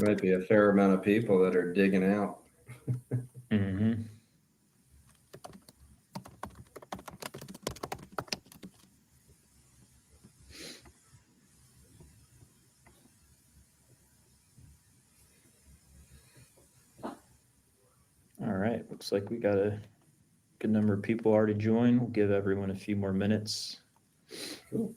might be a fair amount of people that are digging out. Mm-hmm. All right, looks like we got a good number of people already joined. We'll give everyone a few more minutes. Cool.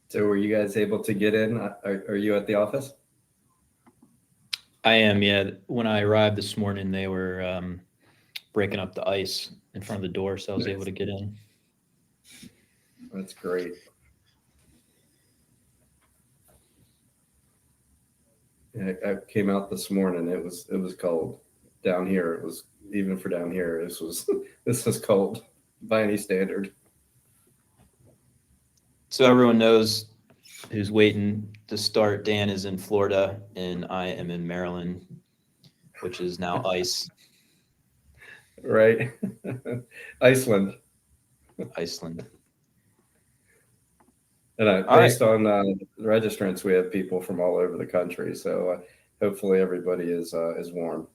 So were you guys able to get in? Are you at the office? I am, yeah. When I arrived this morning, they were breaking up the ice in front of the door, so I was able to get in. That's great. Yeah, I came out this morning. It was cold down here. It was even for down here. This was cold by any standard. So everyone knows who's waiting to start. Dan is in Florida, and I am in Maryland, which is now ice. Right. Iceland. Iceland. And All right. based on registrants, we have people from all over the country. So hopefully everybody is warm.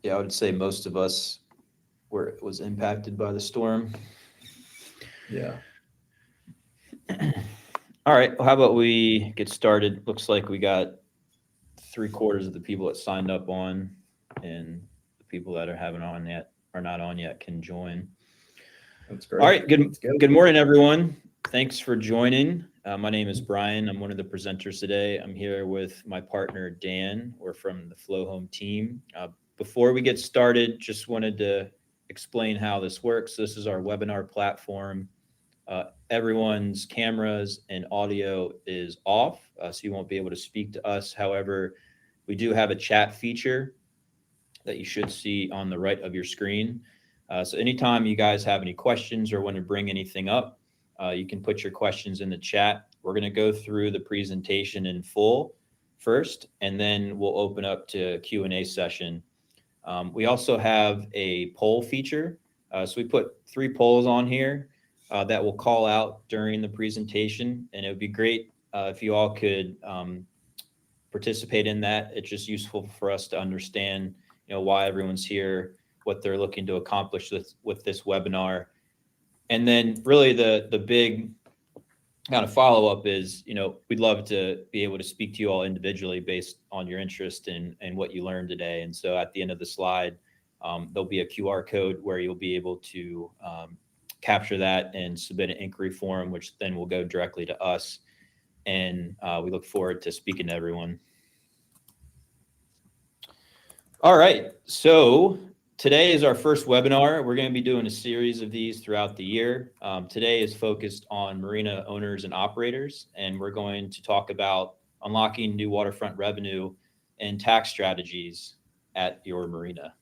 Yeah, I would say most of us was impacted by the storm. Yeah. All right. Well, how about we get started? Looks like we got 3/4 of the people that signed up on, and the people that are not on yet can join. That's great. All right. Good morning, everyone. Thanks for joining. My name is Brian. I'm one of the presenters today. I'm here with my partner, Dan. We're from the FLOHOM team. Before we get started, just wanted to explain how this works. This is our webinar platform. Everyone's cameras and audio is off, so you won't be able to speak to us. However, we do have a chat feature that you should see on the right of your screen. So anytime you guys have any questions or want to bring anything up, you can put your questions in the chat. We're going to go through the presentation in full first, and then we'll open up to a Q&A session. We also have a poll feature. So we put 3 polls on here that will call out during the presentation, and it would be great if you all could participate in that. It's just useful for us to understand, why everyone's here, what they're looking to accomplish with this webinar. And then really the big kind of follow-up is, we'd love to be able to speak to you all individually based on your interest and what you learned today. And so at the end of the slide, there'll be a QR code where you'll be able to capture that and submit an inquiry form, which then will go directly to us. And we look forward to speaking to everyone. All right. So today is our first webinar. We're going to be doing a series of these throughout the year. Today is focused on marina owners and operators, and we're going to talk about unlocking new waterfront revenue and tax strategies at your marina.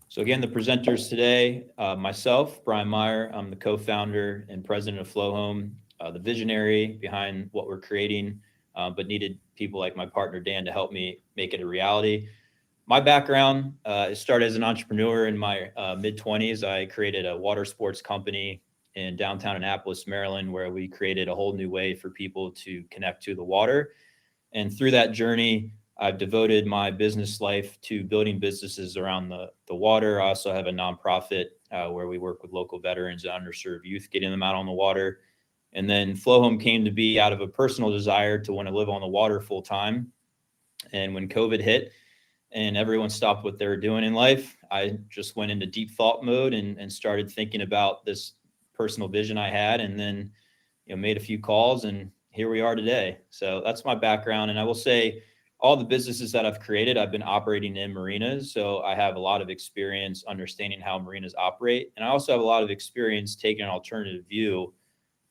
So again, the presenters today, myself, Brian Meyer, I'm the co-founder and president of FLOHOM, the visionary behind what we're creating, but needed people like my partner, Dan, to help me make it a reality. My background, it started as an entrepreneur in my mid-20s. I created a water sports company in downtown Annapolis, Maryland, where we created a whole new way for people to connect to the water. And through that journey, I've devoted my business life to building businesses around the water. I also have a nonprofit where we work with local veterans and underserved youth, getting them out on the water. And then FLOHOM came to be out of a personal desire to want to live on the water full time. And when COVID hit and everyone stopped what they were doing in life, I just went into deep thought mode and started thinking about this personal vision I had, and then made a few calls, and here we are today. So that's my background. And I will say, all the businesses that I've created, I've been operating in marinas. So I have a lot of experience understanding how marinas operate. And I also have a lot of experience taking an alternative view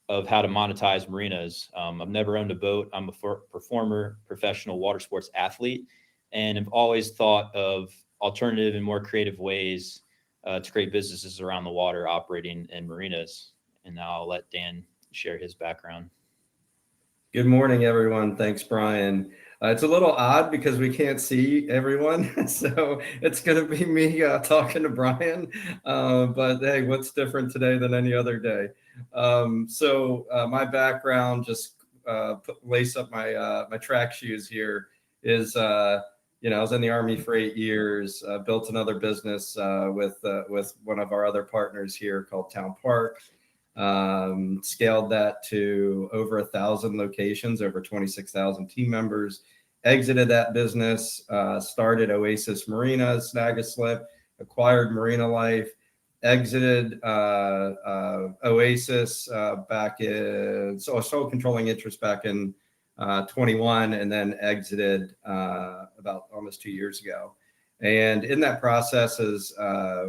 of how to monetize marinas. I've never owned a boat. I'm a performer, professional water sports athlete, and I've always thought of alternative and more creative ways to create businesses around the water operating in marinas. And now I'll let Dan share his background. Good morning, everyone. Thanks, Brian. It's a little odd because we can't see everyone, so it's going to be me talking to Brian. But hey, what's different today than any other day? My background, just lace up my track shoes here, is I was in the Army for 8 years. Built another business with one of our other partners here called Town Park. Scaled that to over 1,000 locations, over 26,000 team members. Exited that business, started Oasis Marina, Snag a Slip, acquired Marina Life, exited Oasis back in, so sold controlling interest back in 21, and then exited about almost 2 years ago. And in that process is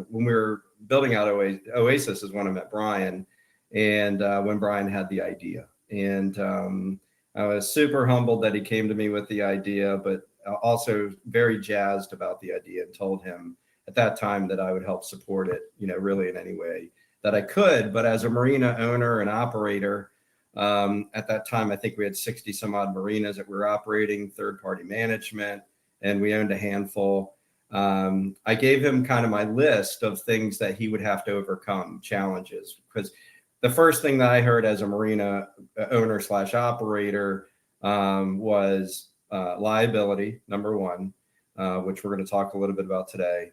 when we were building out Oasis is when I met Brian. And when Brian had the idea, and I was super humbled that he came to me with the idea, but also very jazzed about the idea, and told him at that time that I would help support it, really in any way that I could. But as a marina owner and operator, at that time, I think we had 60 some odd marinas that we were operating, third-party management, and we owned a handful. I gave him kind of my list of things that he would have to overcome, challenges, because the first thing that I heard as a marina owner / operator was liability, number one, which we're going to talk a little bit about today.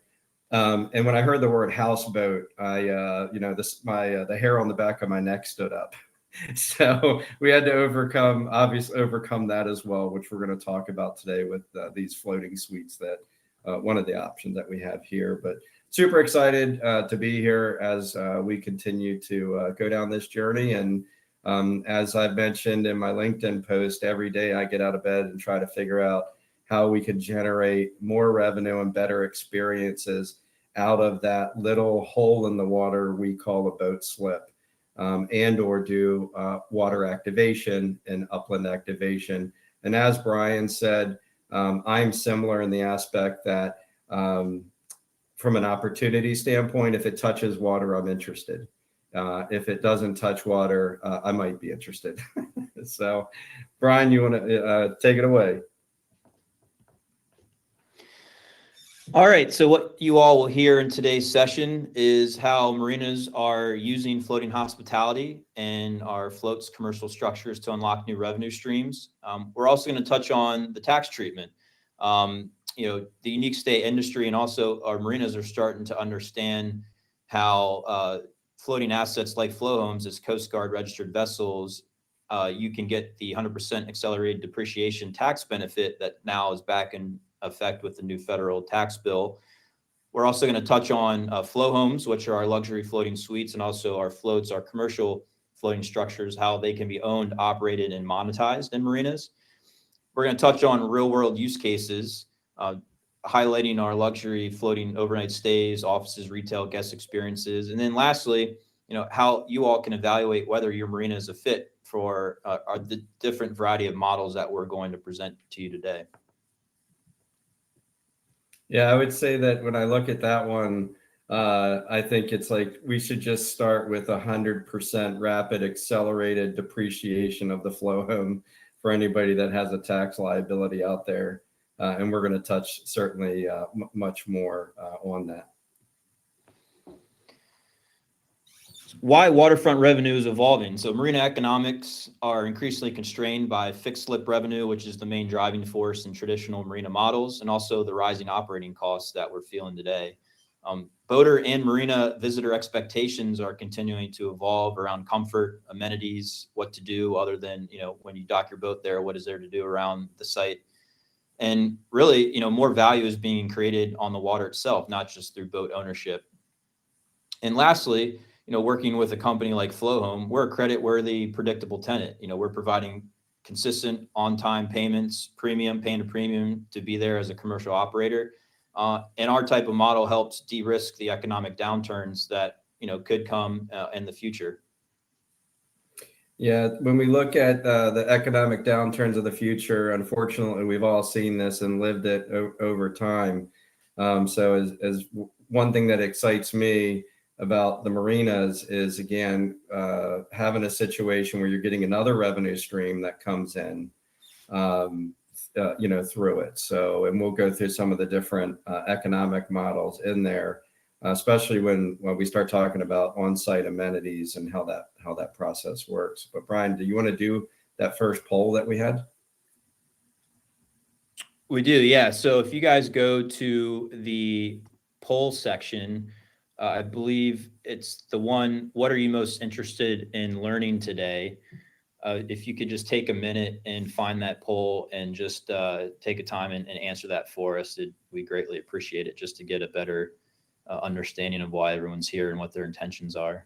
And when I heard the word houseboat, the hair on the back of my neck stood up. So we had to overcome that as well, which we're going to talk about today with these floating suites, that one of the options that we have here. But super excited to be here as we continue to go down this journey. And as I've mentioned in my LinkedIn post, every day I get out of bed and try to figure out how we can generate more revenue and better experiences out of that little hole in the water we call a boat slip, and or do water activation and upland activation. And as Brian said, I'm similar in the aspect that from an opportunity standpoint, if it touches water, I'm interested. If it doesn't touch water, I might be interested. So, Brian, you want to take it away? All right. So what you all will hear in today's session is how marinas are using floating hospitality and our floats commercial structures to unlock new revenue streams. We're also going to touch on the tax treatment. The unique state industry, and also our marinas are starting to understand how floating assets like FLOHOMs as Coast Guard registered vessels, you can get the 100% accelerated depreciation tax benefit that now is back in effect with the new federal tax bill. We're also going to touch on FLOHOMs, which are our luxury floating suites, and also our floats, our commercial floating structures, how they can be owned, operated, and monetized in marinas. We're going to touch on real world use cases, highlighting our luxury floating overnight stays, offices, retail, guest experiences. And then lastly, how you all can evaluate whether your marina is a fit for the different variety of models that we're going to present to you today. Yeah, I would say that when I look at that one, I think it's like we should just start with 100% rapid accelerated depreciation of the FLOHOM for anybody that has a tax liability out there. And we're going to touch certainly much more on that. Why waterfront revenue is evolving. So marina economics are increasingly constrained by fixed slip revenue, which is the main driving force in traditional marina models, and also the rising operating costs that we're feeling today. Boater and marina visitor expectations are continuing to evolve around comfort, amenities, what to do other than, when you dock your boat there, what is there to do around the site? And really, more value is being created on the water itself, not just through boat ownership. And lastly, working with a company like FLOHOM, we're a credit-worthy, predictable tenant. We're providing consistent on-time payments, paying a premium to be there as a commercial operator. And our type of model helps de-risk the economic downturns that, could come in the future. Yeah, when we look at the economic downturns of the future, unfortunately, we've all seen this and lived it over time. So as one thing that excites me about the marinas is, again, having a situation where you're getting another revenue stream that comes in, through it. So, and we'll go through some of the different economic models in there, especially when we start talking about on-site amenities and how that process works. But Brian, do you want to do that first poll that we had? We do, yeah. So if you guys go to the poll section, I believe it's the one, what are you most interested in learning today? If you could just take a minute and find that poll and just take a time and answer that for us, we greatly appreciate it, just to get a better understanding of why everyone's here and what their intentions are.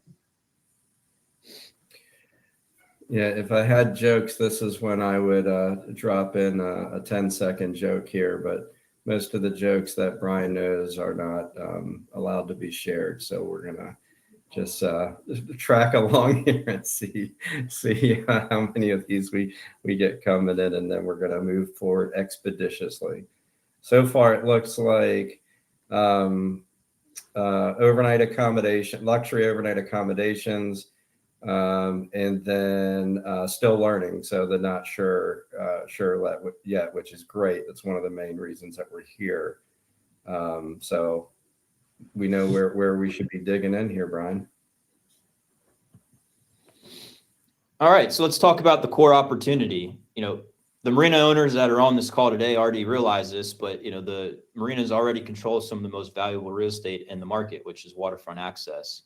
Yeah, if I had jokes, this is when I would drop in a 10-second joke here, but most of the jokes that Brian knows are not allowed to be shared. So we're gonna just track along here and see how many of these we get coming in, and then we're gonna move forward expeditiously. So far, it looks like overnight accommodation, luxury overnight accommodations, and then still learning. So they're not sure yet, which is great. That's one of the main reasons that we're here. So we know where we should be digging in here, Brian. All right, so let's talk about the core opportunity. The marina owners that are on this call today already realize this, but the marinas already control some of the most valuable real estate in the market, which is waterfront access.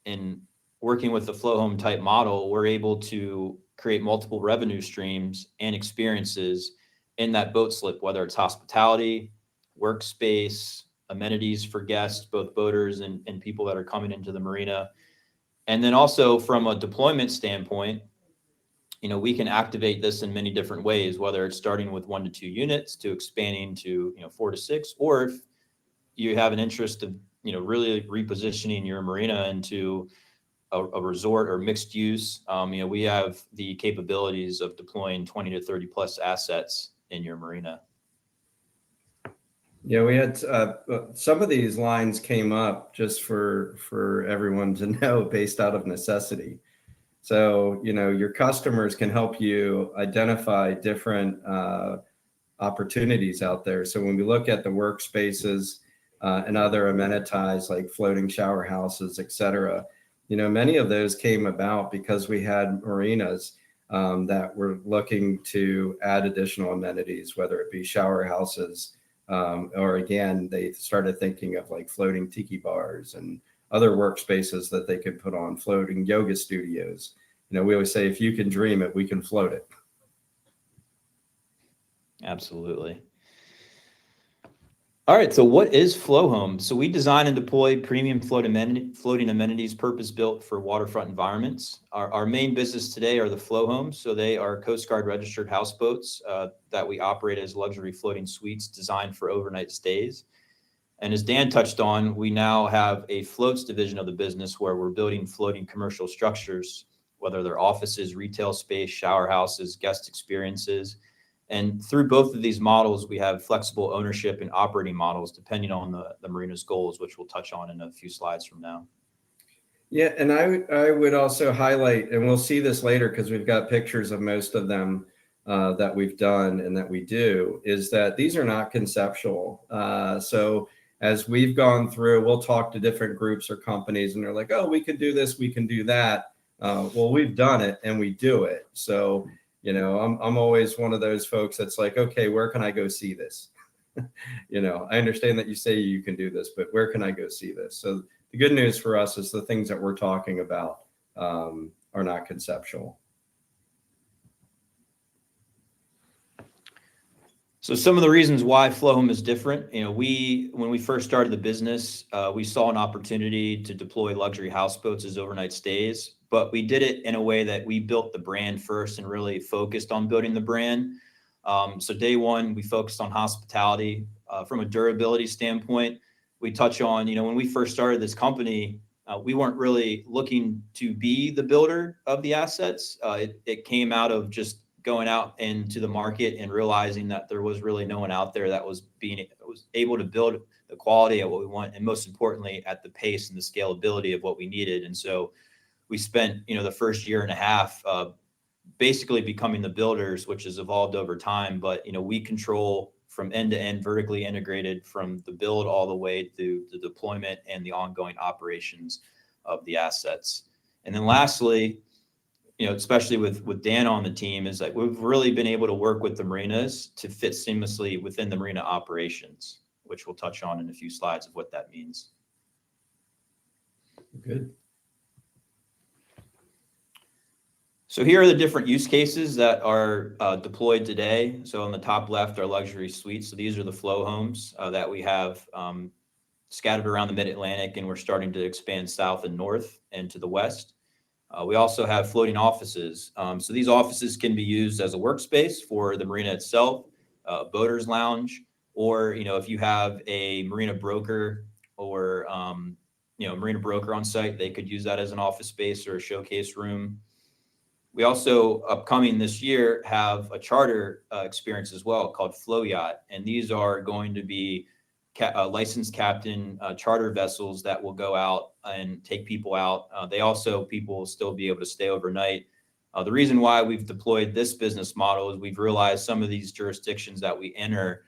In working with the FLOHOM type model, we're able to create multiple revenue streams and experiences in that boat slip, whether it's hospitality, workspace, amenities for guests, both boaters and people that are coming into the marina. And then also from a deployment standpoint, we can activate this in many different ways, whether it's starting with 1 to 2 units to expanding to 4 to 6, or if you have an interest of really repositioning your marina into a resort or mixed use. We have the capabilities of deploying 20 to 30 plus assets in your marina. Yeah, we had some of these lines came up just for everyone to know, based out of necessity. So, your customers can help you identify different opportunities out there. So when we look at the workspaces and other amenitize like floating shower houses, et cetera, many of those came about because we had marinas that were looking to add additional amenities, whether it be shower houses, or again, they started thinking of like floating tiki bars and other workspaces that they could put on, floating yoga studios. We always say, if you can dream it, we can float it. Absolutely. All right, so what is FLOHOM? So we design and deploy premium floating amenities purpose-built for waterfront environments. Our main business today are the FLOHOMs. So they are Coast Guard registered houseboats that we operate as luxury floating suites designed for overnight stays. And as Dan touched on, we now have a floats division of the business where we're building floating commercial structures, whether they're offices, retail space, shower houses, guest experiences. And through both of these models, we have flexible ownership and operating models depending on the marina's goals, which we'll touch on in a few slides from now. Yeah, and I would also highlight, and we'll see this later because we've got pictures of most of them that we've done and that we do, is that these are not conceptual. So as we've gone through, we'll talk to different groups or companies and they're like, oh, we could do this, we can do that. Well, we've done it and we do it. So, I'm always one of those folks that's like, okay, where can I go see this? I understand that you say you can do this, but where can I go see this? So the good news for us is the things that we're talking about are not conceptual. So some of the reasons why FLOHOM is different, when we first started the business, we saw an opportunity to deploy luxury houseboats as overnight stays, but we did it in a way that we built the brand first and really focused on building the brand. So day one, we focused on hospitality. From a durability standpoint, we touch on, when we first started this company, we weren't really looking to be the builder of the assets. It came out of just going out into the market and realizing that there was really no one out there that was able to build the quality of what we want, and most importantly, at the pace and the scalability of what we needed. And so we spent, the first year and a half basically becoming the builders, which has evolved over time. But, we control from end to end, vertically integrated from the build all the way to the deployment and the ongoing operations of the assets. And then lastly, especially with Dan on the team, is that we've really been able to work with the marinas to fit seamlessly within the marina operations, which we'll touch on in a few slides of what that means. Good. So here are the different use cases that are deployed today. So on the top left are luxury suites. So these are the FLOHOMs that we have scattered around the mid-Atlantic, and we're starting to expand south and north and to the west. We also have floating offices. So these offices can be used as a workspace for the marina itself, a boater's lounge, or, if you have a marina broker or, marina broker on site, they could use that as an office space or a showcase room. We also, upcoming this year, have a charter experience as well called Flow Yacht. And these are going to be licensed captain charter vessels that will go out and take people out. People will still be able to stay overnight. The reason why we've deployed this business model is we've realized some of these jurisdictions that we enter,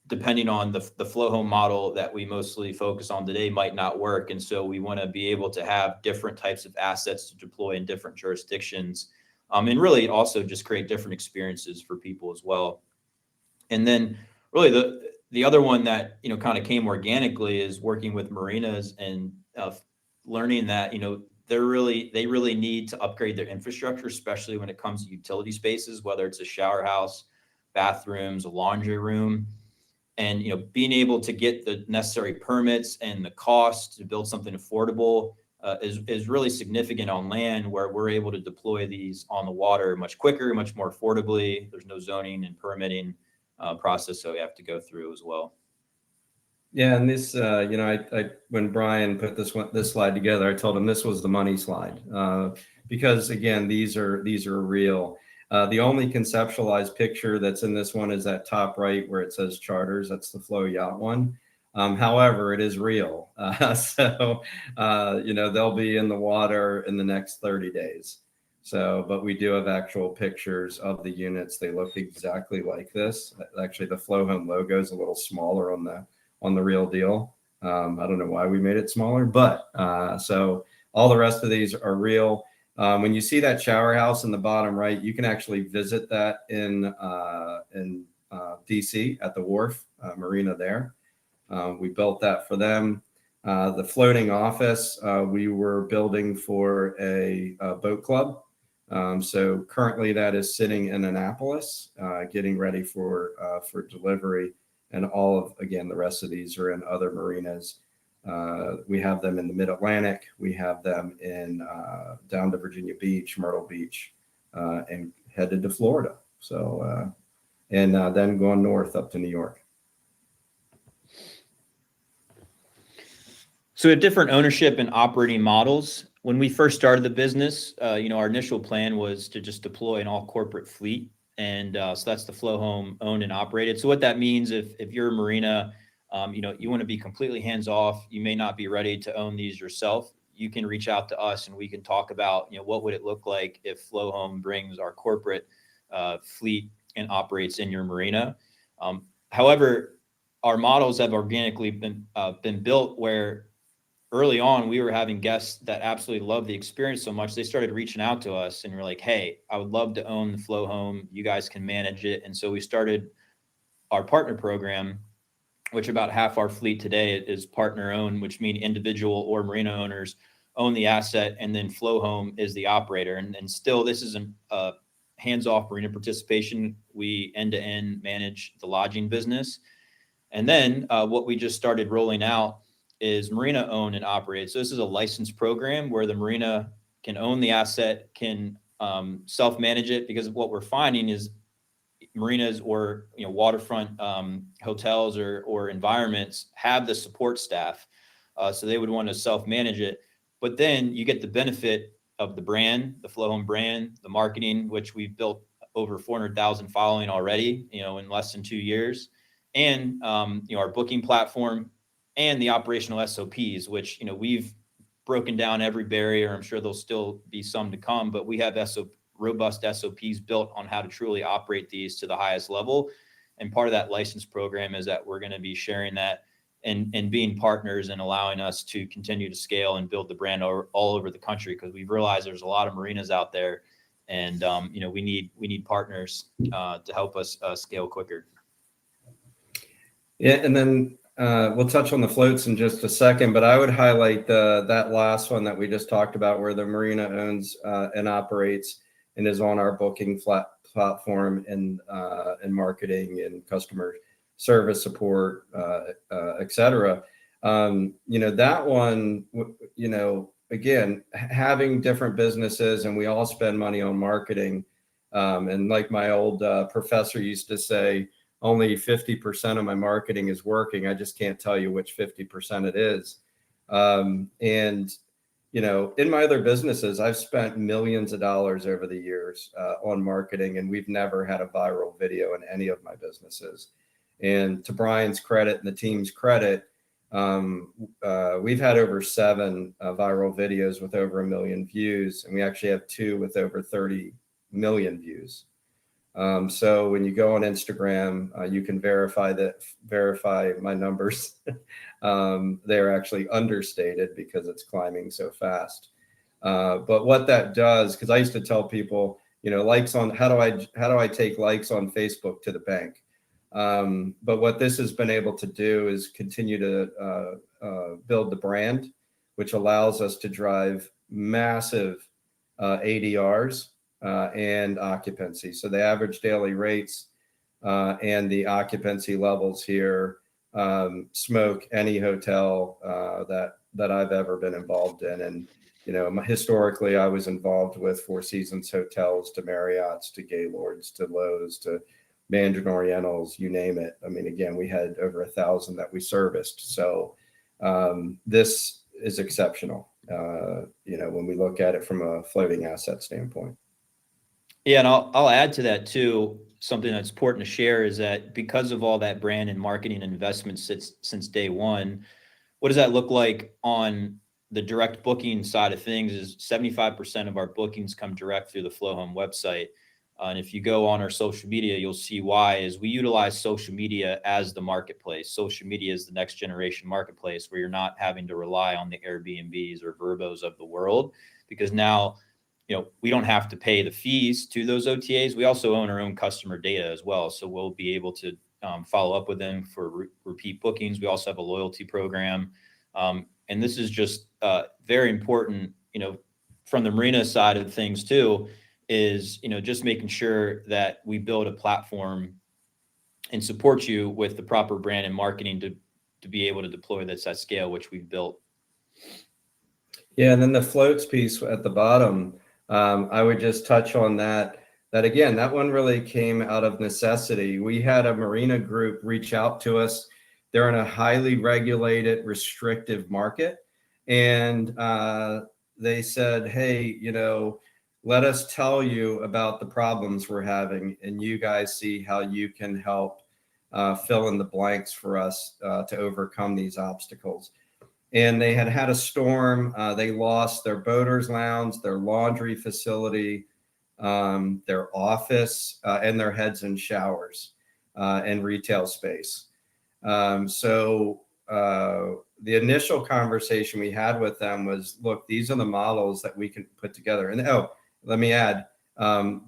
depending on the FLOHOM model that we mostly focus on today, might not work. And so we want to be able to have different types of assets to deploy in different jurisdictions, and really also just create different experiences for people as well. And then really the other one that, kind of came organically is working with marinas and learning that, they really need to upgrade their infrastructure, especially when it comes to utility spaces, whether it's a shower house, bathrooms, a laundry room. And, being able to get the necessary permits and the cost to build something affordable is really significant on land, where we're able to deploy these on the water much quicker, much more affordably. There's no zoning and permitting process that we have to go through as well. Yeah, and this, I when Brian put this slide together, I told him this was the money slide, because again, these are real. The only conceptualized picture that's in this one is that top right where it says charters. That's the Flow Yacht one. However, it is real. So they'll be in the water in the next 30 days. So, but we do have actual pictures of the units. They look exactly like this. Actually, the FLOHOM logo is a little smaller on the real deal. I don't know why we made it smaller, but so all the rest of these are real. When you see that shower house in the bottom right, you can actually visit that in DC at the wharf marina there. We built that for them. The floating office we were building for a boat club. So currently that is sitting in Annapolis, getting ready for delivery. And the rest of these are in other marinas. We have them in the Mid-Atlantic. We have them in down to Virginia Beach, Myrtle Beach, and headed to Florida. So, and then going north up to New York. So we have different ownership and operating models. When we first started the business, our initial plan was to just deploy an all corporate fleet. And so that's the FLOHOM owned and operated. So what that means, if you're a marina, you want to be completely hands off, you may not be ready to own these yourself, you can reach out to us and we can talk about, what would it look like if FLOHOM brings our corporate fleet and operates in your marina. However, our models have organically been built where early on we were having guests that absolutely loved the experience so much, they started reaching out to us and we're like, hey, I would love to own the FLOHOM. You guys can manage it. And so we started our partner program, which about half our fleet today is partner owned, which means individual or marina owners own the asset, and then FLOHOM is the operator. And still, this is a hands-off marina participation. We end-to-end manage the lodging business. And then what we just started rolling out is Marina owned and operated. So this is a licensed program where the Marina can own the asset, can self-manage it, because what we're finding is marinas or waterfront hotels or environments have the support staff, so they would want to self-manage it. But then you get the benefit of the brand, the FLOHOM brand, the marketing, which we've built over 400,000 following already, in less than 2 years, and our booking platform and the operational SOPs, which we've broken down every barrier. I'm sure there'll still be some to come, but we have robust SOPs built on how to truly operate these to the highest level. And part of that license program is that we're going to be sharing that and being partners and allowing us to continue to scale and build the brand all over the country, because we've realized there's a lot of marinas out there, and we need partners to help us scale quicker. Yeah, and then we'll touch on the floats in just a second, but I would highlight that last one that we just talked about, where the Marina owns and operates and is on our booking platform and marketing and customer service support, et cetera. That one, again, having different businesses, and we all spend money on marketing. And like my old professor used to say, only 50% of my marketing is working. I just can't tell you which 50% it is. In my other businesses, I've spent millions of dollars over the years on marketing, and we've never had a viral video in any of my businesses. And to Brian's credit and the team's credit, we've had over 7 viral videos with over 1 million views, and we actually have 2 with over 30 million views. So when you go on Instagram, you can verify my numbers. They're actually understated because it's climbing so fast. But what that does, because I used to tell people, likes on, how do I take likes on Facebook to the bank? But what this has been able to do is continue to build the brand, which allows us to drive massive ADRs and occupancy. So the average daily rates and the occupancy levels here smoke any hotel that I've ever been involved in. And historically, I was involved with Four Seasons hotels, to Marriotts, to Gaylords, to Lowe's, to Mandarin Orientals, you name it. I mean, again, we had over 1,000 that we serviced. So this is exceptional, when we look at it from a floating asset standpoint. Yeah, and I'll add to that too. Something that's important to share is that because of all that brand and marketing investments since day one, what does that look like on the direct booking side of things? Is 75% of our bookings come direct through the FLOHOM website. And if you go on our social media, you'll see why. Is we utilize social media as the marketplace. Social media is the next generation marketplace, where you're not having to rely on the Airbnbs or Verbos of the world, because now we don't have to pay the fees to those OTAs. We also own our own customer data as well. So we'll be able to follow up with them for repeat bookings. We also have a loyalty program. And this is just very important, from the Marina side of things too, is, just making sure that we build a platform and support you with the proper brand and marketing to be able to deploy this at scale, which we've built. Yeah. And then the floats piece at the bottom, I would just touch on that again, that one really came out of necessity. We had a Marina group reach out to us. They're in a highly regulated, restrictive market. And they said, hey, let us tell you about the problems we're having, and you guys see how you can help fill in the blanks for us to overcome these obstacles. And they had a storm. They lost their boaters lounge, their laundry facility, their office, and their heads and showers and retail space. So the initial conversation we had with them was, look, these are the models that we can put together. And let me add,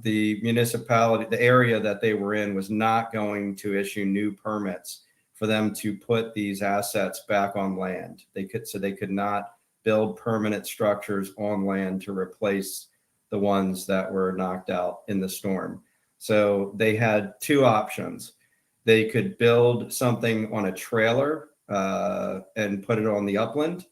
the municipality, the area that they were in, was not going to issue new permits for them to put these assets back on land. They could not build permanent structures on land to replace the ones that were knocked out in the storm. So they had 2 options. They could build something on a trailer and put it on the upland,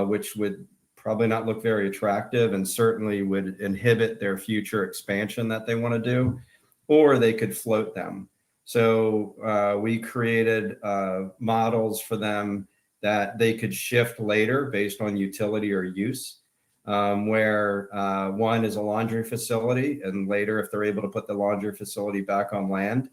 which would probably not look very attractive and certainly would inhibit their future expansion that they want to do, or they could float them. So we created models for them that they could shift later based on utility or use, where one is a laundry facility, and later, if they're able to put the laundry facility back on land,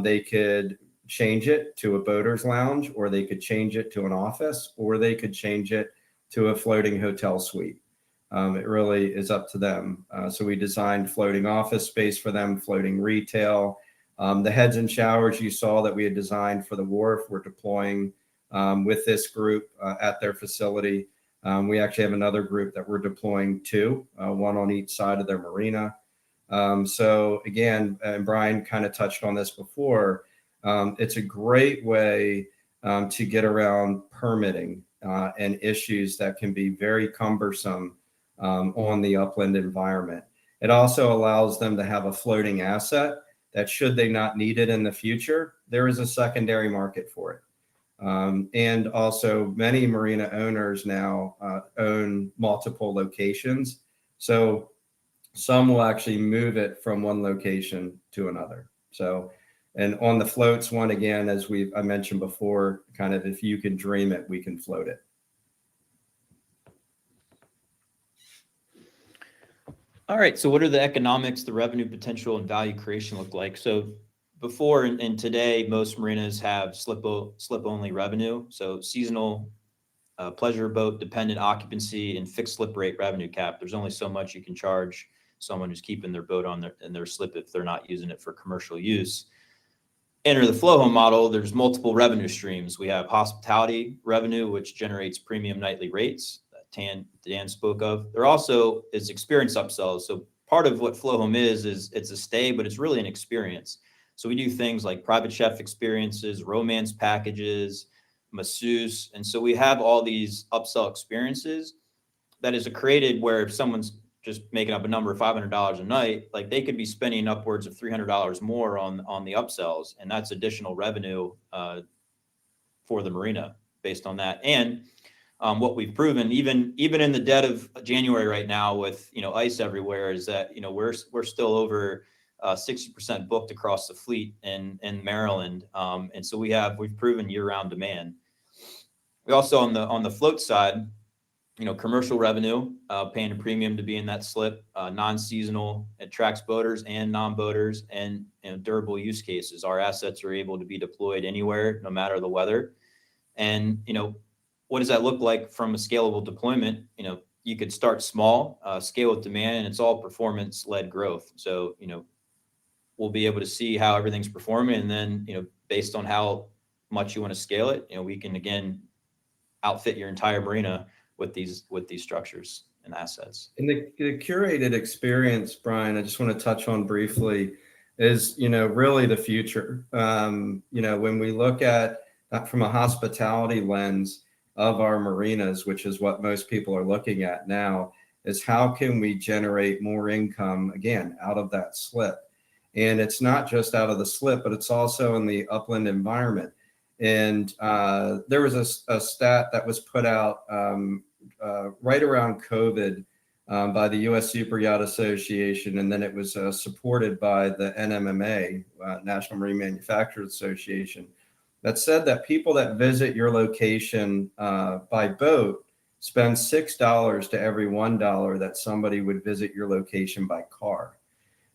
they could change it to a boater's lounge, or they could change it to an office, or they could change it to a floating hotel suite. It really is up to them. So we designed floating office space for them, floating retail. The heads and showers you saw that we had designed for the wharf, we're deploying with this group at their facility. We actually have another group that we're deploying too, one on each side of their marina. So again, and Brian kind of touched on this before, it's a great way to get around permitting and issues that can be very cumbersome on the upland environment. It also allows them to have a floating asset that, should they not need it in the future, there is a secondary market for it. And also many marina owners now own multiple locations. So some will actually move it from one location to another. So, and on the floats one, again, as I mentioned before, kind of, if you can dream it, we can float it. All right. So what are the economics, the revenue potential, and value creation look like? So before and today, most marinas have slip only revenue. So seasonal, pleasure boat dependent occupancy, and fixed slip rate revenue cap. There's only so much you can charge someone who's keeping their boat on their slip if they're not using it for commercial use. Enter the FLOHOM model. There's multiple revenue streams. We have hospitality revenue, which generates premium nightly rates that Dan spoke of. There also is experience upsells. So part of what FLOHOM is it's a stay, but it's really an experience. So we do things like private chef experiences, romance packages, masseuse. And so we have all these upsell experiences that is created where if someone's just making up a number of $500 a night, like they could be spending upwards of $300 more on the upsells. And that's additional revenue for the marina based on that. And what we've proven, even in the dead of January right now with, ice everywhere, is that, we're still over 60% booked across the fleet in Maryland. And so we've proven year-round demand. We also on the float side, commercial revenue, paying a premium to be in that slip, non-seasonal, attracts boaters and non-boaters, and durable use cases. Our assets are able to be deployed anywhere, no matter the weather. And, what does that look like from a scalable deployment? You could start small, scale with demand, and it's all performance-led growth. So, we'll be able to see how everything's performing. And then, based on how much you want to scale it, we can, again, outfit your entire marina with these structures and assets. And the curated experience, Brian, I just want to touch on briefly, is really the future. When we look at that from a hospitality lens of our marinas, which is what most people are looking at now, is how can we generate more income, again, out of that slip? And it's not just out of the slip, but it's also in the upland environment. And there was a stat that was put out right around COVID by the U.S. Super Yacht Association, and then it was supported by the NMMA, National Marine Manufacturers Association, that said that people that visit your location by boat spend $6 to every $1 that somebody would visit your location by car.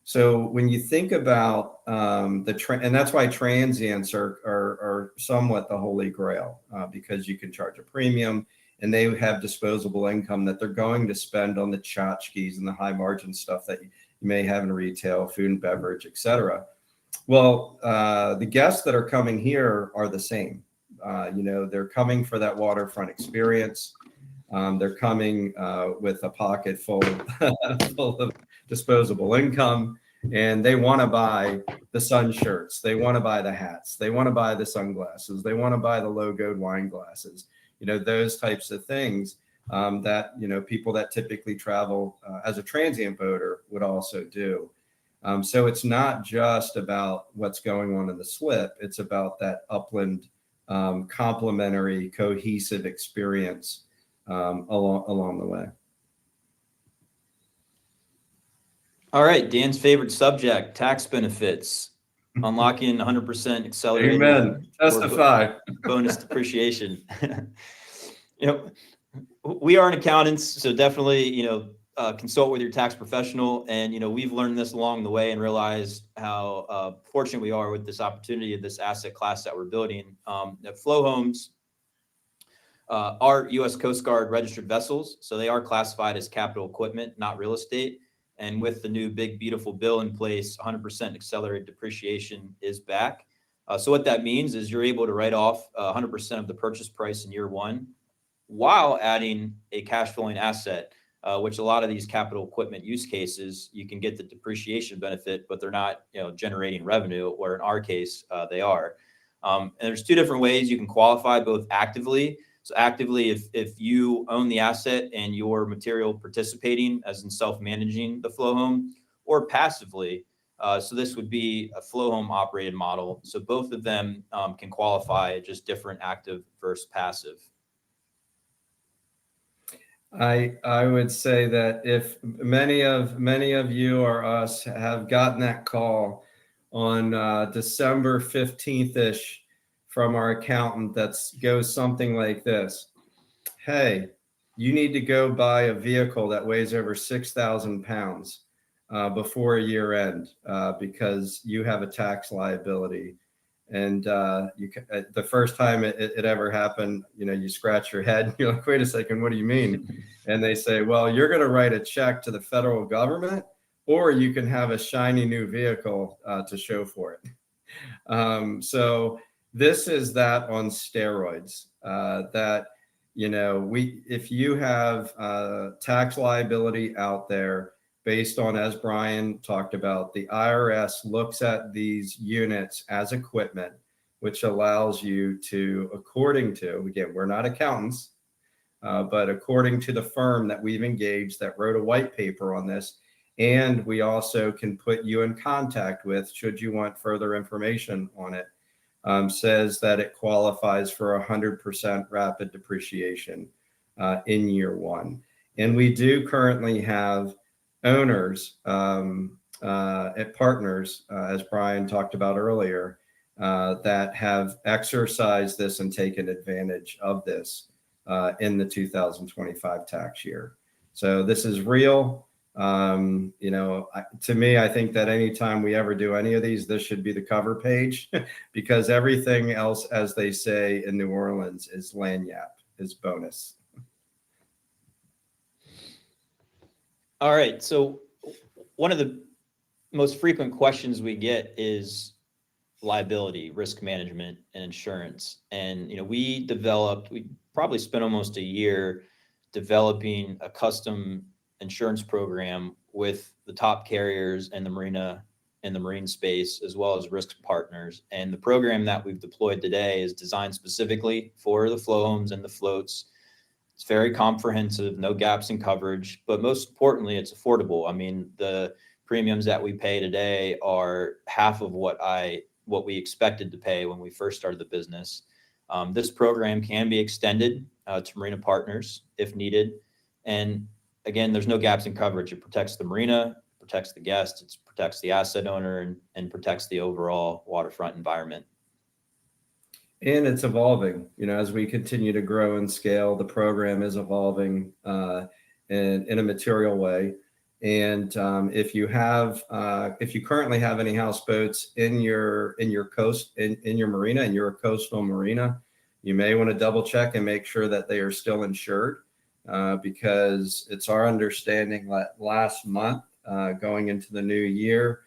So when you think about and that's why transients are somewhat the holy grail, because you can charge a premium and they have disposable income that they're going to spend on the tchotchkes and the high margin stuff that you may have in retail, food and beverage, et cetera. Well, the guests that are coming here are the same. They're coming for that waterfront experience. They're coming with a pocket full of disposable income, and they want to buy the sun shirts. They want to buy the hats. They want to buy the sunglasses. They want to buy the logoed wine glasses. Those types of things that, people that typically travel as a transient boater would also do. So it's not just about what's going on in the slip. It's about that upland complementary, cohesive experience along the way. All right, Dan's favorite subject, tax benefits, unlocking 100% accelerated Amen. Testify. bonus depreciation. You know, we aren't accountants, so definitely, consult with your tax professional. And, we've learned this along the way and realized how fortunate we are with this opportunity of this asset class that we're building. At FLOHOMs are U.S. Coast Guard registered vessels, so they are classified as capital equipment, not real estate. And with the new big, beautiful bill in place, 100% accelerated depreciation is back. So what that means is you're able to write off 100% of the purchase price in year one, while adding a cash flowing asset, which a lot of these capital equipment use cases, you can get the depreciation benefit, but they're not, generating revenue, where in our case, they are. And there's two different ways you can qualify, both actively. So actively, if you own the asset and your material participating, as in self-managing the FLOHOM, or passively. So this would be a FLOHOM operated model. So both of them can qualify, just different active versus passive. I would say that if many of you or us have gotten that call on December 15th-ish from our accountant that goes something like this: hey, you need to go buy a vehicle that weighs over 6,000 pounds before year end because you have a tax liability. And the first time it ever happened, you scratch your head. You're like, wait a second, what do you mean? And they say, well, you're going to write a check to the federal government, or you can have a shiny new vehicle to show for it. So this is that on steroids. If you have tax liability out there based on, as Brian talked about, the IRS looks at these units as equipment, which allows you to, according to, again, we're not accountants, but according to the firm that we've engaged that wrote a white paper on this, and we also can put you in contact with, should you want further information on it, says that it qualifies for 100% rapid depreciation in year one. And we do currently have owners at partners, as Brian talked about earlier, that have exercised this and taken advantage of this in the 2025 tax year. So this is real. To me, I think that anytime we ever do any of these, this should be the cover page because everything else, as they say in New Orleans, is lagniappe, is bonus. All right. So one of the most frequent questions we get is liability, risk management, and insurance. And, we probably spent almost a year developing a custom insurance program with the top carriers in the marine space, as well as risk partners. And the program that we've deployed today is designed specifically for the FLOHOMs and the floats. It's very comprehensive, no gaps in coverage, but most importantly, it's affordable. I mean, the premiums that we pay today are half of what we expected to pay when we first started the business. This program can be extended to marina partners if needed. And again, there's no gaps in coverage. It protects the marina, protects the guest, it protects the asset owner, and protects the overall waterfront environment. And it's evolving. As we continue to grow and scale, the program is evolving in a material way. And if you currently have any houseboats in your marina, and you're a coastal marina, you may want to double check and make sure that they are still insured, because it's our understanding that last month, going into the new year,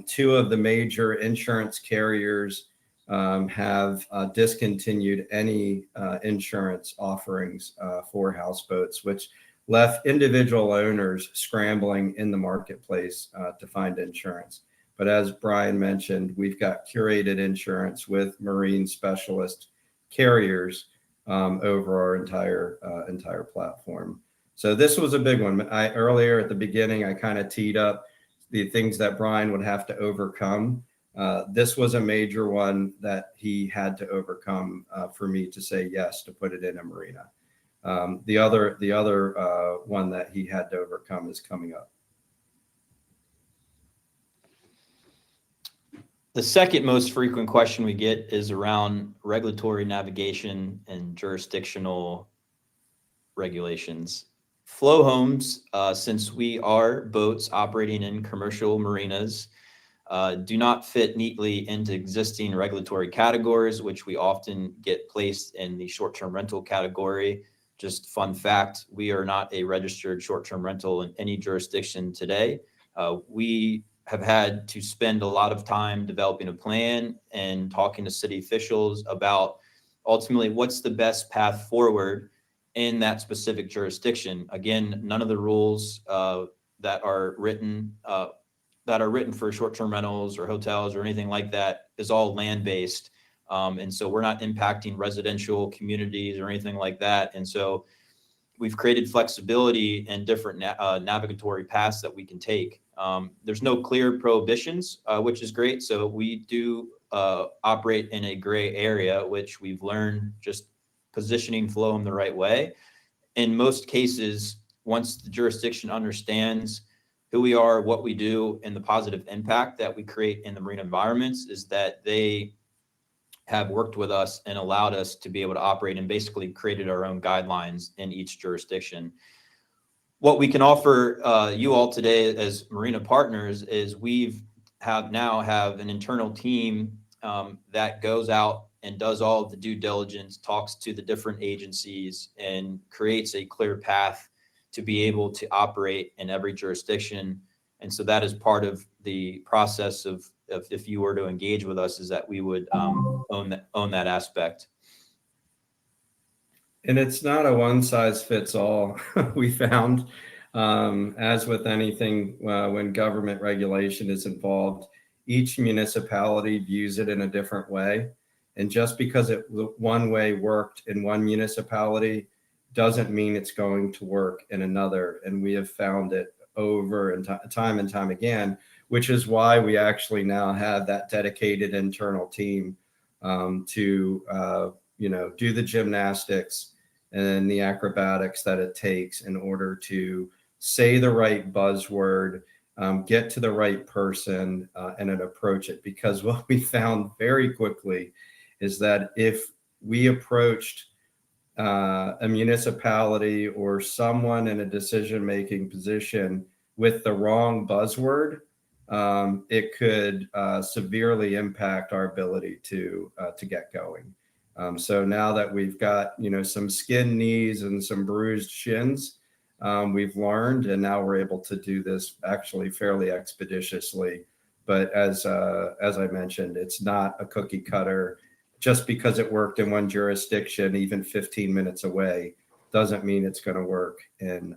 two of the major insurance carriers have discontinued any insurance offerings for houseboats, which left individual owners scrambling in the marketplace to find insurance. But as Brian mentioned, we've got curated insurance with marine specialist carriers over our entire platform. So this was a big one. Earlier at the beginning, I kind of teed up the things that Brian would have to overcome This was a major one that he had to overcome for me to say yes to put it in a marina. The other one that he had to overcome is coming up. The second most frequent question we get is around regulatory navigation and jurisdictional regulations. FLOHOMs, since we are boats operating in commercial marinas, do not fit neatly into existing regulatory categories, which we often get placed in the short-term rental category. Just fun fact, we are not a registered short-term rental in any jurisdiction today. We have had to spend a lot of time developing a plan and talking to city officials about ultimately what's the best path forward in that specific jurisdiction. Again, none of the rules that are written for short-term rentals or hotels or anything like that is all land-based. And so we're not impacting residential communities or anything like that. And so we've created flexibility and different navigatory paths that we can take. There's no clear prohibitions, which is great. So we do operate in a gray area, which we've learned just positioning FLOHOM the right way. In most cases, once the jurisdiction understands who we are, what we do, and the positive impact that we create in the marine environments, is that they have worked with us and allowed us to be able to operate and basically created our own guidelines in each jurisdiction. What we can offer you all today as marina partners is now have an internal team that goes out and does all of the due diligence, talks to the different agencies, and creates a clear path to be able to operate in every jurisdiction. And so that is part of the process of if you were to engage with us, is that we would own that aspect. And it's not a one size fits all. We found, as with anything, when government regulation is involved, each municipality views it in a different way. And just because it one way worked in one municipality doesn't mean it's going to work in another. And we have found it over and time and time again, which is why we actually now have that dedicated internal team to do the gymnastics and the acrobatics that it takes in order to say the right buzzword, get to the right person, and then approach it. Because what we found very quickly is that if we approached a municipality or someone in a decision-making position with the wrong buzzword, it could severely impact our ability to get going. So now that we've got some skinned knees and some bruised shins, we've learned, and now we're able to do this actually fairly expeditiously. But as I mentioned, it's not a cookie cutter. Just because it worked in one jurisdiction, even 15 minutes away, doesn't mean it's going to work in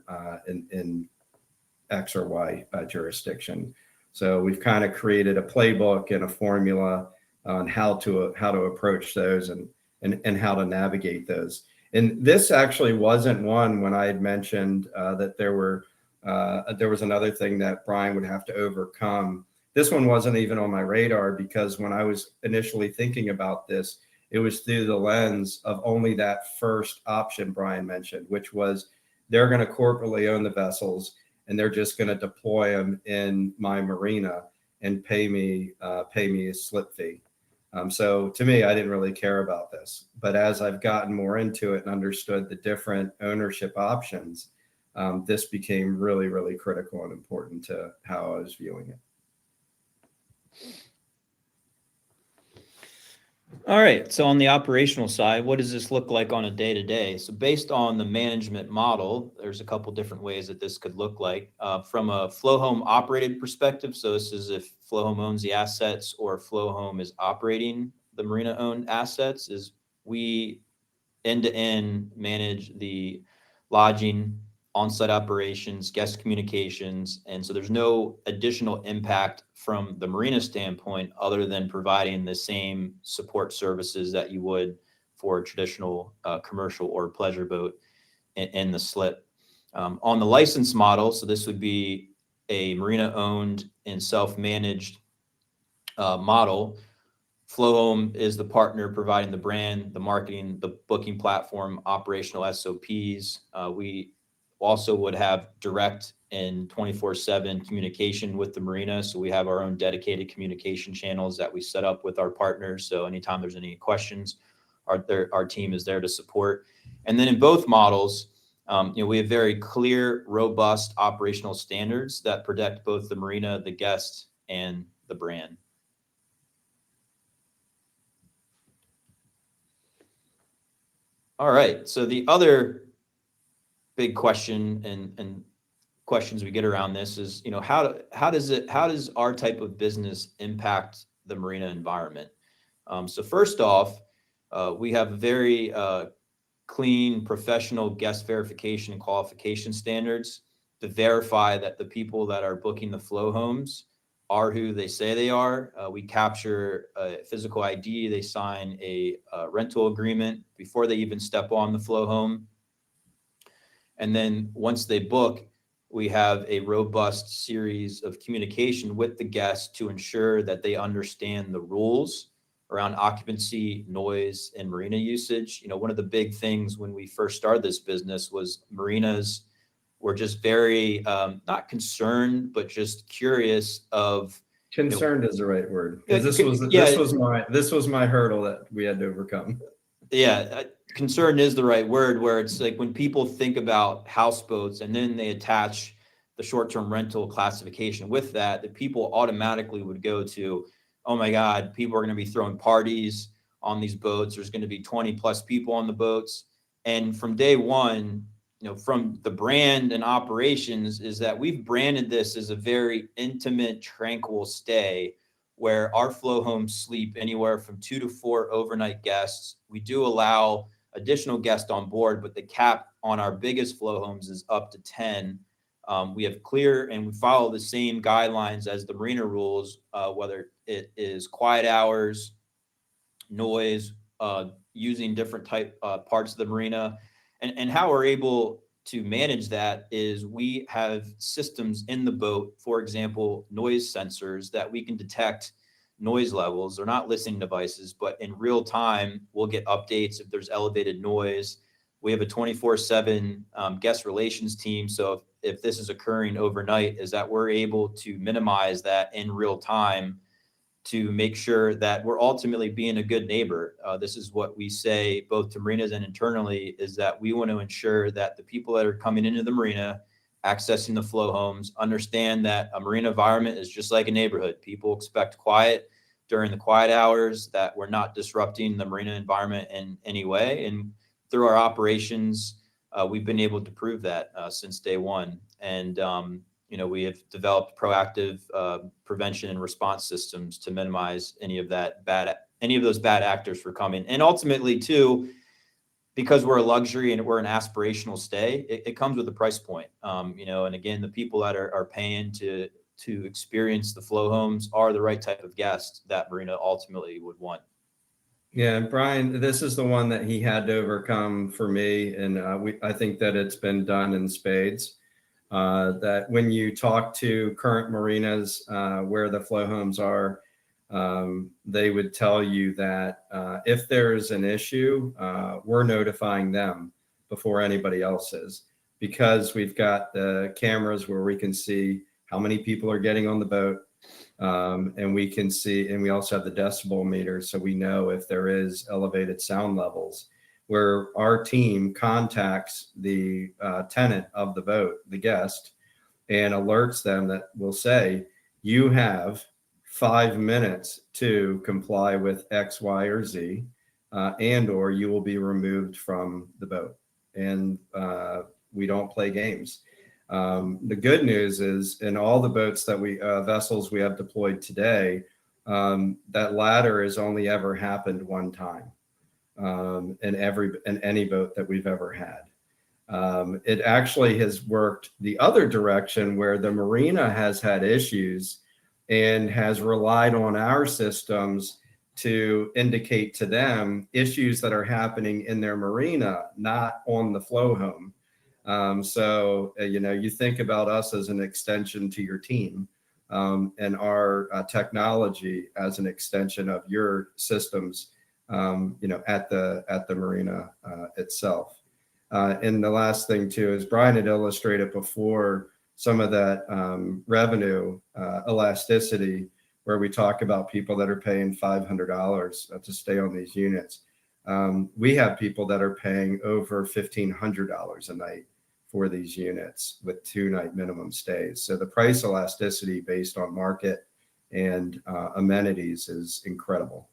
X or Y jurisdiction. So we've kind of created a playbook and a formula on how to approach those and how to navigate those. And this actually wasn't one when I had mentioned that there was another thing that Brian would have to overcome. This one wasn't even on my radar, because when I was initially thinking about this, it was through the lens of only that first option Brian mentioned, which was they're going to corporately own the vessels and they're just going to deploy them in my marina and pay me a slip fee. So to me, I didn't really care about this. But as I've gotten more into it and understood the different ownership options, this became really, really critical and important to how I was viewing it. All right. So on the operational side, what does this look like on a day-to-day? So based on the management model, there's a couple different ways that this could look like. From a FLOHOM operated perspective, so this is if FLOHOM owns the assets or FLOHOM is operating the marina-owned assets, is we end-to-end manage the lodging, on-site operations, guest communications. And so there's no additional impact from the marina standpoint other than providing the same support services that you would for a traditional commercial or pleasure boat in the slip. On the license model, so this would be a marina owned and self-managed model, FLOHOM is the partner providing the brand, the marketing, the booking platform, operational SOPs. We also would have direct and 24/7 communication with the marina. So we have our own dedicated communication channels that we set up with our partners. So anytime there's any questions, our team is there to support. And then in both models, we have very clear, robust operational standards that protect both the marina, the guests, and the brand. All right. So the other big question and questions we get around this is, how does our type of business impact the marina environment? So first off, we have very clean, professional guest verification and qualification standards to verify that the people that are booking the FLOHOMs are who they say they are. We capture a physical ID. They sign a rental agreement before they even step on the FLOHOM. And then once they book, we have a robust series of communication with the guests to ensure that they understand the rules around occupancy, noise, and marina usage. One of the big things when we first started this business was marinas were just very not concerned, but just curious of. Concerned is the right word, because this was my hurdle that we had to overcome. Yeah, concern is the right word, where it's like when people think about houseboats and then they attach the short-term rental classification with that, that people automatically would go to, oh my God, people are going to be throwing parties on these boats. There's going to be 20 plus people on the boats. And from day one, from the brand and operations, is that we've branded this as a very intimate, tranquil stay where our FLOHOMs sleep anywhere from 2 to 4 overnight guests. We do allow additional guests on board, but the cap on our biggest FLOHOMs is up to 10. We have clear and we follow the same guidelines as the marina rules, whether it is quiet hours, noise, using different type parts of the marina. And how we're able to manage that is we have systems in the boat, for example, noise sensors that we can detect noise levels. They're not listening devices, but in real time, we'll get updates if there's elevated noise. We have a 24/7 guest relations team. So if this is occurring overnight, is that we're able to minimize that in real time to make sure that we're ultimately being a good neighbor. This is what we say both to marinas and internally, is that we want to ensure that the people that are coming into the marina, accessing the FLOHOMs, understand that a marina environment is just like a neighborhood. People expect quiet during the quiet hours, that we're not disrupting the marina environment in any way. And through our operations, we've been able to prove that since day one. And we have developed proactive prevention and response systems to minimize any of those bad actors from coming. And ultimately, too, because we're a luxury and we're an aspirational stay, it comes with a price point. And again, the people that are paying to experience the FLOHOMs are the right type of guests that marina ultimately would want. Yeah, and Brian, this is the one that he had to overcome for me, and I think that it's been done in spades. That when you talk to current marinas where the FLOHOMs are, they would tell you that if there's an issue, we're notifying them before anybody else is, because we've got the cameras where we can see how many people are getting on the boat, and we can see, and we also have the decibel meter, so we know if there is elevated sound levels, where our team contacts the tenant of the boat, the guest, and alerts them that will say, you have 5 minutes to comply with X, Y, or Z, and or you will be removed from the boat. And we don't play games. The good news is, in all the boats that vessels we have deployed today, that ladder has only ever happened one time. In any boat that we've ever had. It actually has worked the other direction, where the marina has had issues and has relied on our systems to indicate to them issues that are happening in their marina, not on the FLOHOM. So you think about us as an extension to your team. and our technology as an extension of your systems, at the marina itself. And the last thing too is Brian had illustrated before some of that revenue elasticity, where we talk about people that are paying $500 to stay on these units. We have people that are paying over $1,500 a night for these units with 2-night minimum stays. So the price elasticity based on market and amenities is incredible.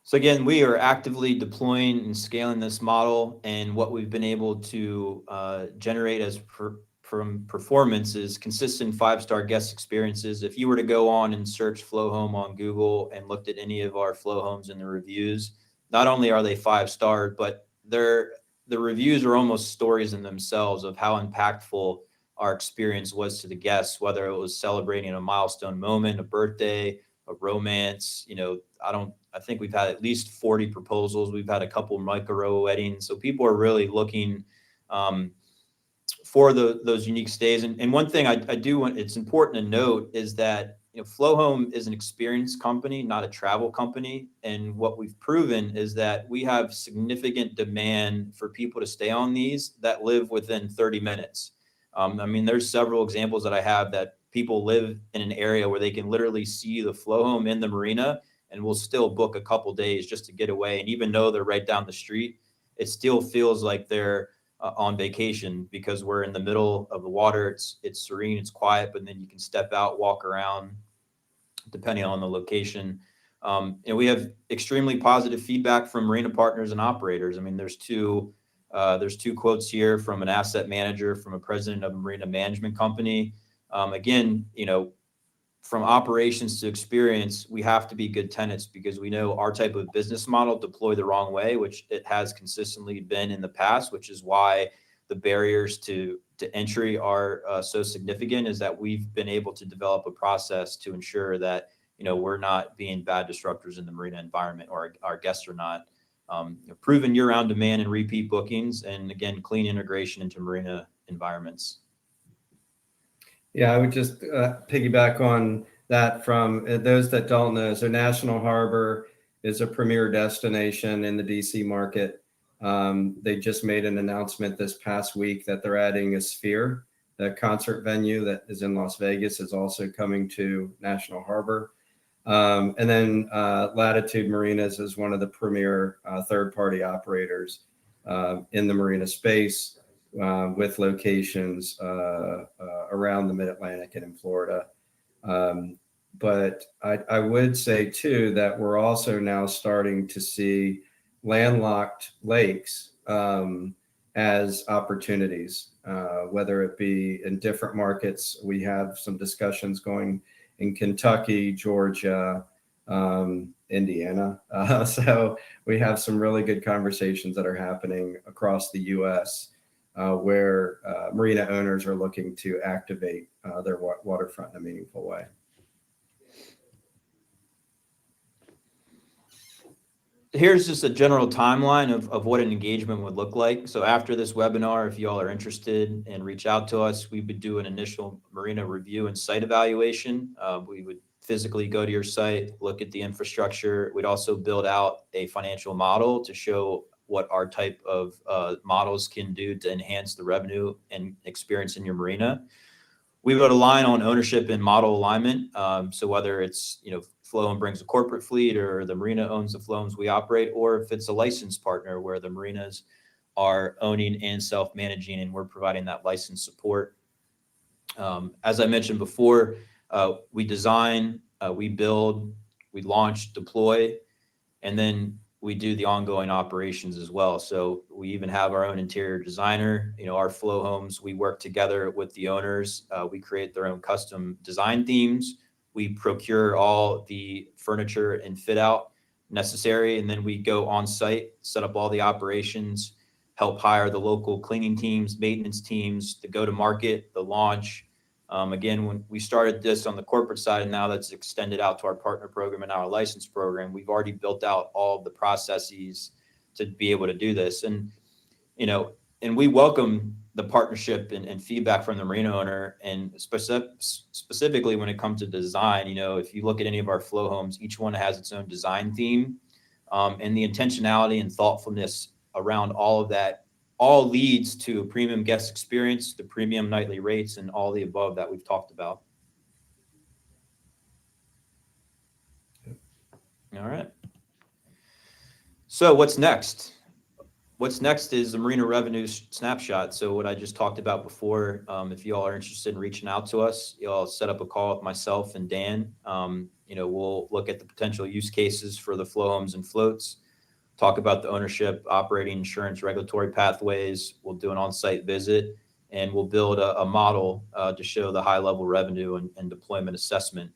So again, we are actively deploying and scaling this model, and what we've been able to generate as from performance is consistent 5-star guest experiences. If you were to go on and search FLOHOM on Google and looked at any of our FLOHOMs in the reviews, not only are they 5-star, but the reviews are almost stories in themselves of how impactful our experience was to the guests, whether it was celebrating a milestone moment, a birthday, a romance. I think we've had at least 40 proposals. We've had a couple micro weddings. So people are really looking for those unique stays. And one thing I do want, it's important to note, is that FLOHOM is an experience company, not a travel company. And what we've proven is that we have significant demand for people to stay on these that live within 30 minutes. There's several examples that I have that people live in an area where they can literally see the FLOHOM in the marina, and will still book a couple days just to get away. And even though they're right down the street, it still feels like they're on vacation, because we're in the middle of the water. It's serene, it's quiet, but then you can step out, walk around, depending on the location. And we have extremely positive feedback from marina partners and operators. There's two quotes here from an asset manager, from a president of a marina management company. Again, from operations to experience, we have to be good tenants, because we know our type of business model deployed the wrong way, which it has consistently been in the past, which is why the barriers to entry are so significant, is that we've been able to develop a process to ensure that, we're not being bad disruptors in the marina environment, or our guests are not. Proven year-round demand and repeat bookings, and again, clean integration into marina environments. Yeah, I would just piggyback on that from those that don't know. So National Harbor is a premier destination in the DC market. They just made an announcement this past week that they're adding a Sphere, the concert venue that is in Las Vegas, is also coming to National Harbor. And then Latitude Marinas is one of the premier third-party operators in the marina space, with locations around the Mid-Atlantic and in Florida. But I would say too that we're also now starting to see landlocked lakes as opportunities, whether it be in different markets. We have some discussions going in Kentucky, Georgia, Indiana. So we have some really good conversations that are happening across the U.S. Where marina owners are looking to activate their waterfront in a meaningful way. Here's just a general timeline of what an engagement would look like. So after this webinar, if you all are interested and reach out to us, we would do an initial marina review and site evaluation. We would physically go to your site, look at the infrastructure. We'd also build out a financial model to show what our type of models can do to enhance the revenue and experience in your marina. We would align on ownership and model alignment. So whether it's, FLOHOM brings a corporate fleet, or the marina owns the FLOHOMs we operate, or if it's a licensed partner where the marinas are owning and self-managing, and we're providing that license support. As I mentioned before, we design, we build, we launch, deploy, and then we do the ongoing operations as well. So we even have our own interior designer. Our FLOHOMs, we work together with the owners. We create their own custom design themes. We procure all the furniture and fit out necessary. And then we go on site, set up all the operations, help hire the local cleaning teams, maintenance teams, the go-to-market, the launch. Again, when we started this on the corporate side, and now that's extended out to our partner program and our license program, we've already built out all of the processes to be able to do this. And, and we welcome the partnership and feedback from the marina owner, and specifically when it comes to design. If you look at any of our flow homes, each one has its own design theme, and the intentionality and thoughtfulness around all of that all leads to a premium guest experience, the premium nightly rates, and all the above that we've talked about. All right. So what's next? What's next is the Marina revenue snapshot. So what I just talked about before, if you all are interested in reaching out to us, you'll set up a call with myself and Dan. We'll look at the potential use cases for the flow homes and floats, talk about the ownership, operating, insurance, regulatory pathways. We'll do an on-site visit, and we'll build a model to show the high-level revenue and deployment assessment.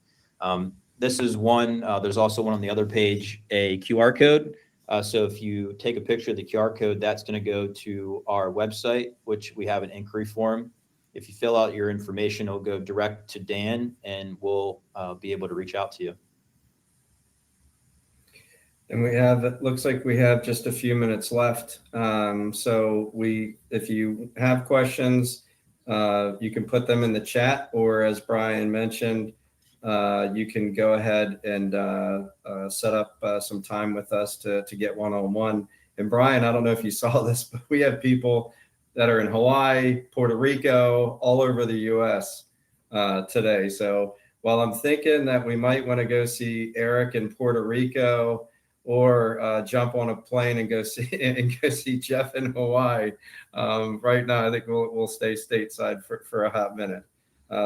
This is one. There's also one on the other page, a QR code. So if you take a picture of the QR code, that's going to go to our website, which we have an inquiry form. If you fill out your information, it'll go direct to Dan, and we'll be able to reach out to you. And it looks like we have just a few minutes left. So if you have questions, you can put them in the chat, or as Brian mentioned, you can go ahead and set up some time with us to get one-on-one. And Brian, I don't know if you saw this, but we have people that are in Hawaii, Puerto Rico, all over the U.S. Today. So while I'm thinking that we might want to go see Eric in Puerto Rico, or jump on a plane and go see Jeff in Hawaii, right now I think we'll stay stateside for a hot minute.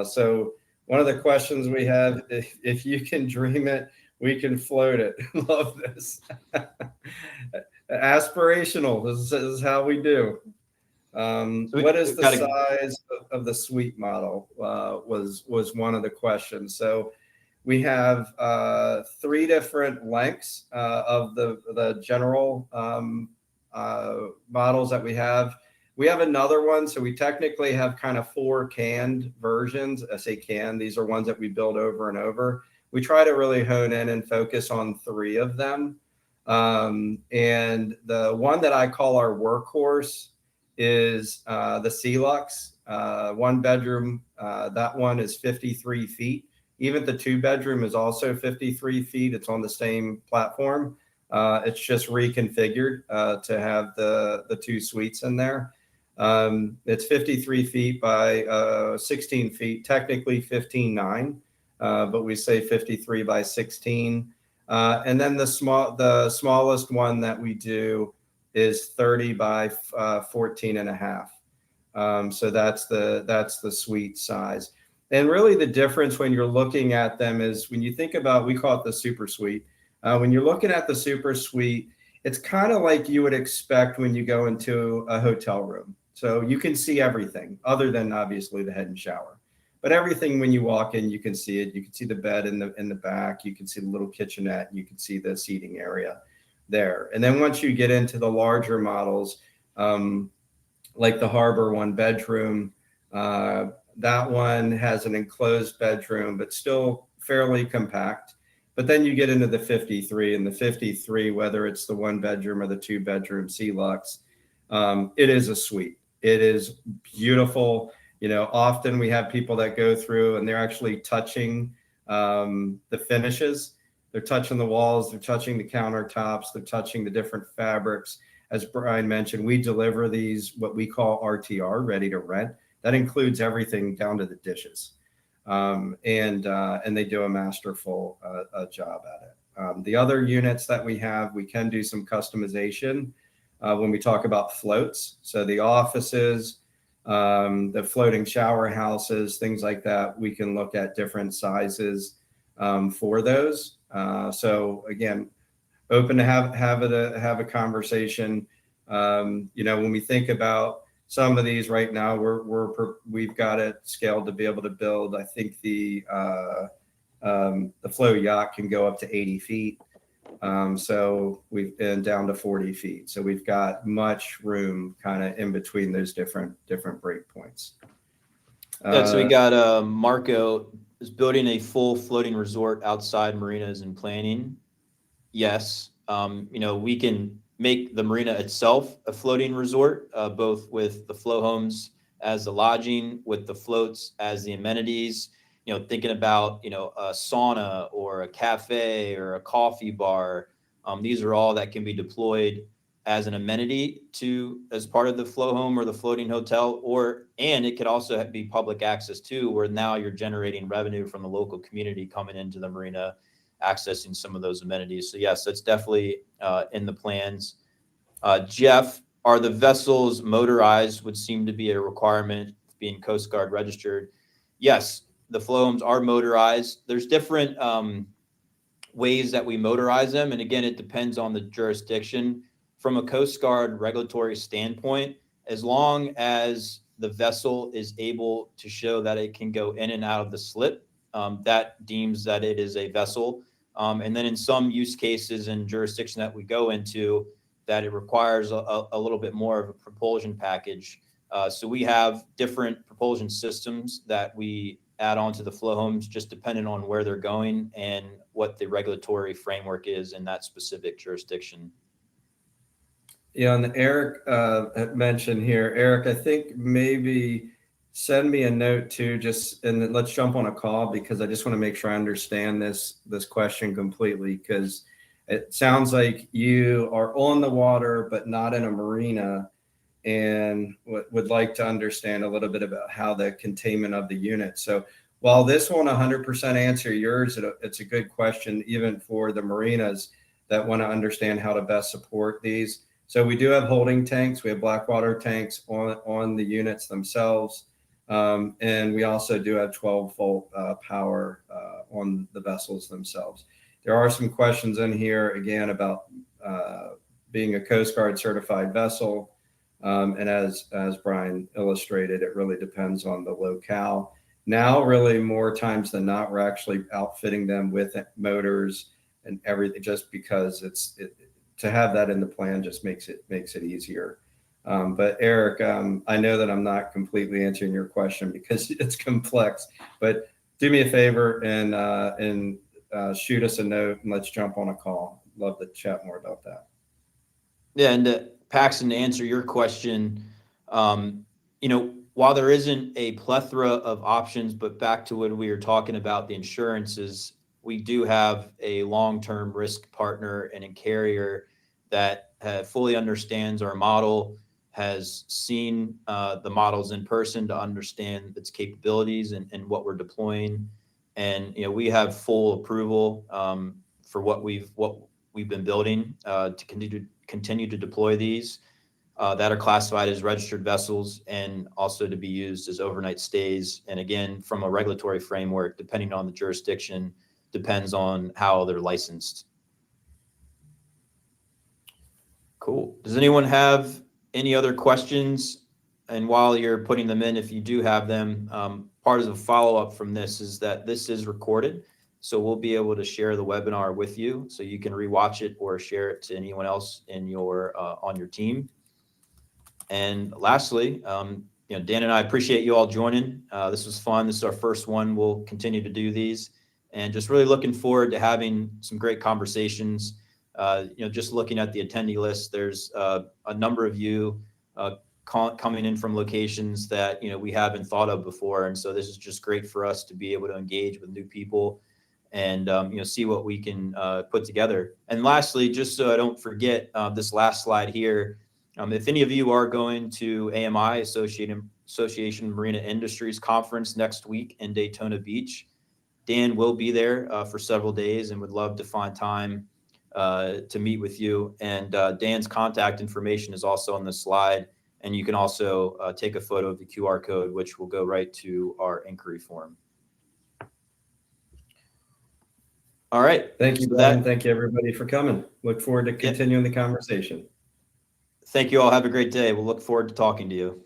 So one of the questions we have, if you can dream it, we can float it. Love this. Aspirational. This is how we do. What is the size of the suite model? Was one of the questions. So we have 3 different lengths of the general models that we have. We have another one, so we technically have kind of 4 canned versions. I say canned, these are ones that we build over and over. We try to really hone in and focus on 3 of them. And the one that I call our workhorse is the Celux, 1 bedroom. That one is 53 feet. Even the 2-bedroom is also 53 feet. It's on the same platform. It's just reconfigured to have the 2 suites in there. It's 53 feet by 16 feet, technically 15.9, but we say 53 by 16. And then the smallest one that we do is 30 by 14 and a half. So that's the suite size. And really the difference when you're looking at them is when you think about, we call it the super suite. When you're looking at the super suite, it's kind of like you would expect when you go into a hotel room. So you can see everything other than obviously the head and shower, but everything when you walk in, you can see it. You can see the bed in the back. You can see the little kitchenette. You can see the seating area there. And then once you get into the larger models, like the Harbor 1-bedroom, that one has an enclosed bedroom, but still fairly compact. But then you get into the 53, and the 53, whether it's the 1-bedroom or the 2-bedroom Celux, it is a suite. It is beautiful. Often we have people that go through and they're actually touching the finishes. They're touching the walls. They're touching the countertops. They're touching the different fabrics. As Brian mentioned, we deliver these, what we call RTR, ready to rent. That includes everything down to the dishes. And they do a masterful job at it. The other units that we have, we can do some customization when we talk about floats. So the offices, the floating shower houses, things like that, we can look at different sizes for those. So again, open to have a conversation. When we think about some of these right now, we've got it scaled to be able to build. I think the flow yacht can go up to 80 feet. So we've been down to 40 feet. So we've got much room kind of in between those different break points. So we got Marco is building a full floating resort outside marinas and planning. Yes. We can make the marina itself a floating resort, both with the flow homes as the lodging, with the floats as the amenities. Thinking about, a sauna or a cafe or a coffee bar. These are all that can be deployed as an amenity as part of the flow home or the floating hotel, and it could also be public access too, where now you're generating revenue from the local community coming into the marina, accessing some of those amenities. So yes, that's definitely in the plans. Jeff, are the vessels motorized? Would seem to be a requirement, being Coast Guard registered. Yes, the FLOHOMs are motorized. There's different ways that we motorize them. And again, it depends on the jurisdiction. From a Coast Guard regulatory standpoint, as long as the vessel is able to show that it can go in and out of the slip, that deems that it is a vessel. And then in some use cases and jurisdiction that we go into, that it requires a little bit more of a propulsion package. So we have different propulsion systems that we add on to the FLOHOMs, just depending on where they're going and what the regulatory framework is in that specific jurisdiction. Yeah, and Eric had mentioned here, Eric, I think maybe send me a note too, and then let's jump on a call, because I just want to make sure I understand this question completely, because it sounds like you are on the water, but not in a marina, and would like to understand a little bit about how the containment of the unit. So while this won't 100% answer yours, it's a good question, even for the marinas that want to understand how to best support these. So we do have holding tanks. We have black water tanks on the units themselves. And we also do have 12-volt power on the vessels themselves. There are some questions in here, again, about being a Coast Guard certified vessel. And as Brian illustrated, it really depends on the locale. Now, really more times than not, we're actually outfitting them with motors and everything, just because to have that in the plan just makes it easier. But Eric, I know that I'm not completely answering your question because it's complex, but do me a favor and shoot us a note and let's jump on a call. Love to chat more about that. Yeah, and Paxton, to answer your question, while there isn't a plethora of options, but back to what we were talking about, the insurances, we do have a long-term risk partner and a carrier that fully understands our model, has seen the models in person to understand its capabilities and what we're deploying. And we have full approval for what we've been building to continue to deploy these that are classified as registered vessels, and also to be used as overnight stays. And again, from a regulatory framework, depending on the jurisdiction, depends on how they're licensed. Cool. Does anyone have any other questions? And while you're putting them in, if you do have them, part of the follow-up from this is that this is recorded. So we'll be able to share the webinar with you, so you can rewatch it or share it to anyone else in your on your team. And lastly, Dan and I appreciate you all joining. This was fun. This is our first one. We'll continue to do these, and just really looking forward to having some great conversations. Just looking at the attendee list, there's a number of you coming in from locations that we haven't thought of before, and so this is just great for us to be able to engage with new people and see what we can put together. And lastly, just so I don't forget, this last slide here, if any of you are going to AMI, Association Marina Industries Conference next week in Daytona Beach, Dan will be there for several days and would love to find time to meet with you. And Dan's contact information is also on the slide, and you can also take a photo of the QR code, which will go right to our inquiry form. All right. Thank you, Brian. Thank you, everybody, for coming. Look forward to continuing the conversation. Thank you all. Have a great day. We'll look forward to talking to you.